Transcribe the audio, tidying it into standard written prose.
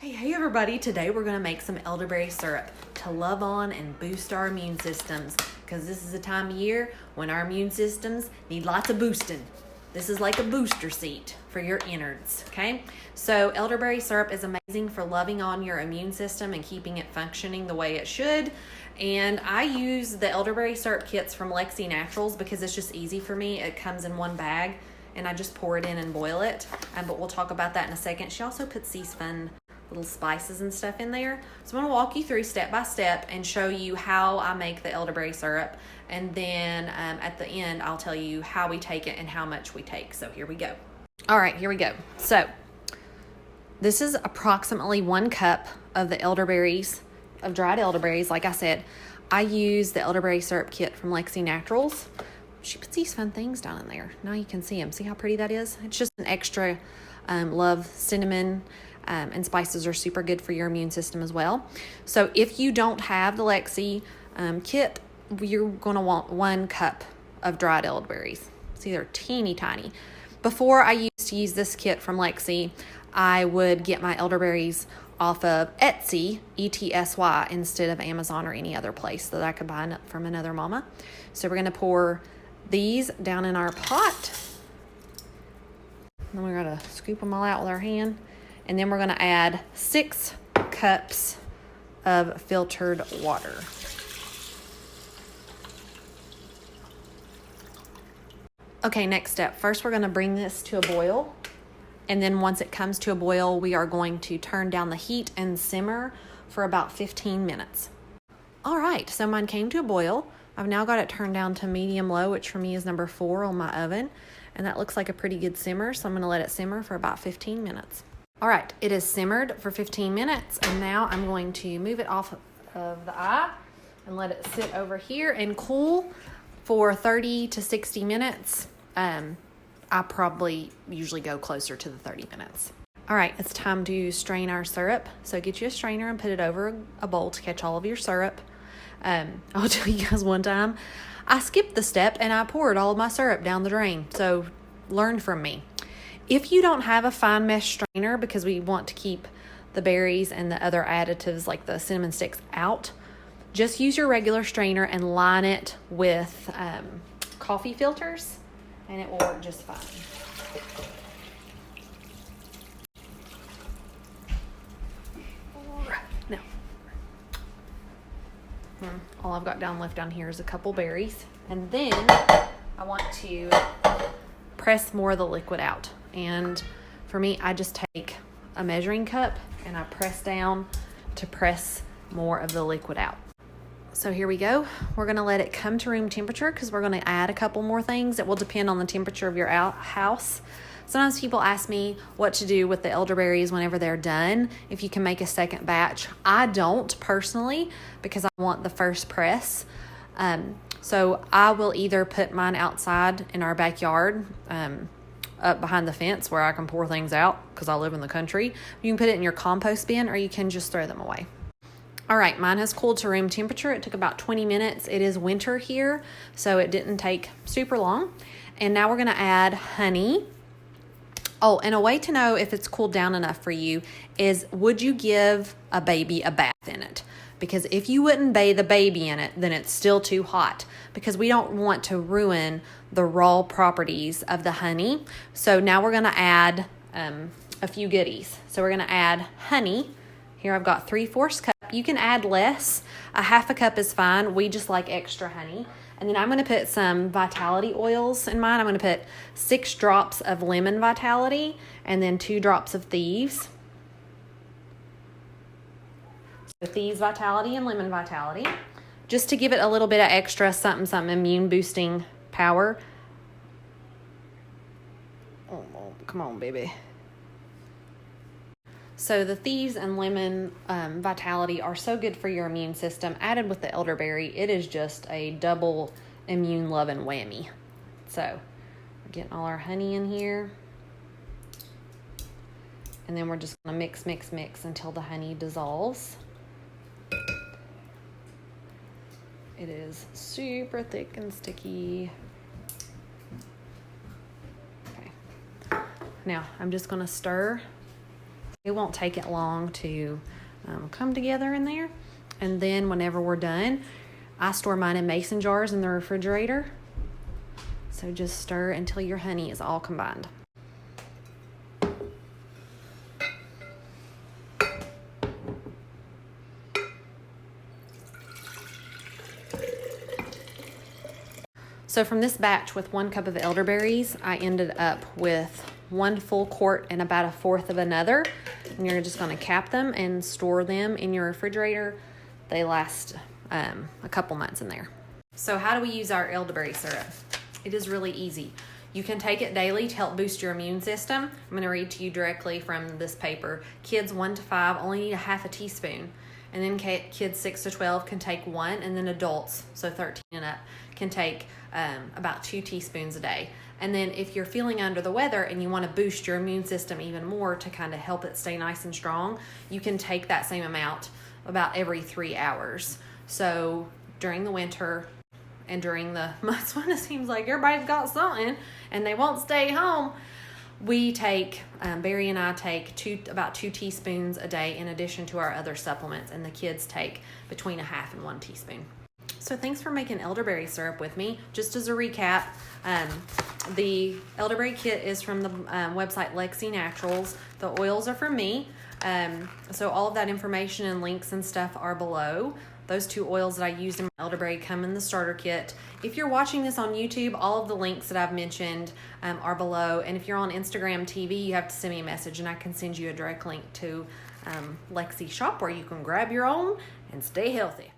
Hey everybody, today we're gonna make some elderberry syrup to love on and boost our immune systems, because this is a time of year when our immune systems need lots of boosting. This is like a booster seat for your innards, okay? So elderberry syrup is amazing for loving on your immune system and keeping it functioning the way it should. And I use the elderberry syrup kits from Lexi Naturals because it's just easy for me. It comes in one bag and I just pour it in and boil it. But we'll talk about that in a second. She also puts these fun little spices and stuff in there. So I'm gonna walk you through step by step and show you how I make the elderberry syrup. And then at the end, I'll tell you how we take it and how much we take. So here we go. All right, here we go. So this is approximately 1 cup of the elderberries, of dried elderberries. Like I said, I use the elderberry syrup kit from Lexi Naturals. She puts these fun things down in there. Now you can see them. See how pretty that is? It's just an extra love cinnamon. And spices are super good for your immune system as well. So if you don't have the Lexi kit, you're going to want 1 cup of dried elderberries. See, they're teeny tiny. Before I used to use this kit from Lexi, I would get my elderberries off of Etsy, ETSY, instead of Amazon or any other place that I could buy from another mama. So we're going to pour these down in our pot. Then we're going to scoop them all out with our hand. And then we're going to add 6 cups of filtered water. Okay, next step. First, we're going to bring this to a boil. And then once it comes to a boil, we are going to turn down the heat and simmer for about 15 minutes. All right, so mine came to a boil. I've now got it turned down to medium-low, which for me is number 4 on my oven. And that looks like a pretty good simmer, so I'm going to let it simmer for about 15 minutes. All right, it is simmered for 15 minutes, and now I'm going to move it off of the eye and let it sit over here and cool for 30 to 60 minutes. I probably usually go closer to the 30 minutes. All right, it's time to strain our syrup. So get you a strainer and put it over a bowl to catch all of your syrup. I'll tell you guys, one time I skipped the step and I poured all of my syrup down the drain. So learn from me. If you don't have a fine mesh strainer, because we want to keep the berries and the other additives like the cinnamon sticks out, just use your regular strainer and line it with coffee filters and it will work just fine. Now, all I've got left down here is a couple berries. And then I want to press more of the liquid out. And for me, I just take a measuring cup and I press down to press more of the liquid out. So here we go. We're going to let it come to room temperature because we're going to add a couple more things. It will depend on the temperature of your house. Sometimes people ask me what to do with the elderberries whenever they're done, if you can make a second batch. I don't personally, because I want the first press. So I will either put mine outside in our backyard, up behind the fence where I can pour things out because I live in the country. You can put it in your compost bin or you can just throw them away. All right, mine has cooled to room temperature. It took about 20 minutes. It is winter here, so it didn't take super long. And now we're going to add honey. Oh, and a way to know if it's cooled down enough for you is, would you give a baby a bath in it? Because if you wouldn't bathe a baby in it, then it's still too hot, because we don't want to ruin the raw properties of the honey. So now we're going to add a few goodies. So we're going to add honey. Here I've got 3/4 cup. You can add less. A 1/2 cup is fine. We just like extra honey. And then I'm going to put some vitality oils in mine. I'm going to put 6 drops of lemon vitality and then 2 drops of thieves. So thieves vitality and lemon vitality, just to give it a little bit of extra something immune boosting power. Oh, come on, baby. So the thieves and lemon vitality are so good for your immune system. Added with the elderberry, it is just a double immune loving whammy. So we're getting all our honey in here. And then we're just going to mix until the honey dissolves. It is super thick and sticky. Okay. Now I'm just going to stir It won't take it long to come together in there. And then whenever we're done, I store mine in mason jars in the refrigerator. So just stir until your honey is all combined. So from this batch with 1 cup of elderberries, I ended up with 1 full quart and about 1/4 of another. And you're just going to cap them and store them in your refrigerator. They last a couple months in there. So how do we use our elderberry syrup? It is really easy. You can take it daily to help boost your immune system. I'm going to read to you directly from this paper. Kids 1 to 5 only need 1/2 teaspoon. And then kids 6 to 12 can take 1, and then adults, so 13 and up, can take about 2 teaspoons a day. And then if you're feeling under the weather and you want to boost your immune system even more to kind of help it stay nice and strong, you can take that same amount about every 3 hours. So during the winter and during the months when it seems like everybody's got something and they won't stay home, we take, Barry and I take about 2 teaspoons a day in addition to our other supplements, and the kids take between 1/2 and 1 teaspoon. So thanks for making elderberry syrup with me. Just as a recap, the elderberry kit is from the website Lexi Naturals. The oils are from me. So all of that information and links and stuff are below. Those 2 oils that I used in my elderberry come in the starter kit. If you're watching this on YouTube, all of the links that I've mentioned are below. And if you're on Instagram TV, you have to send me a message and I can send you a direct link to Lexi's shop where you can grab your own and stay healthy.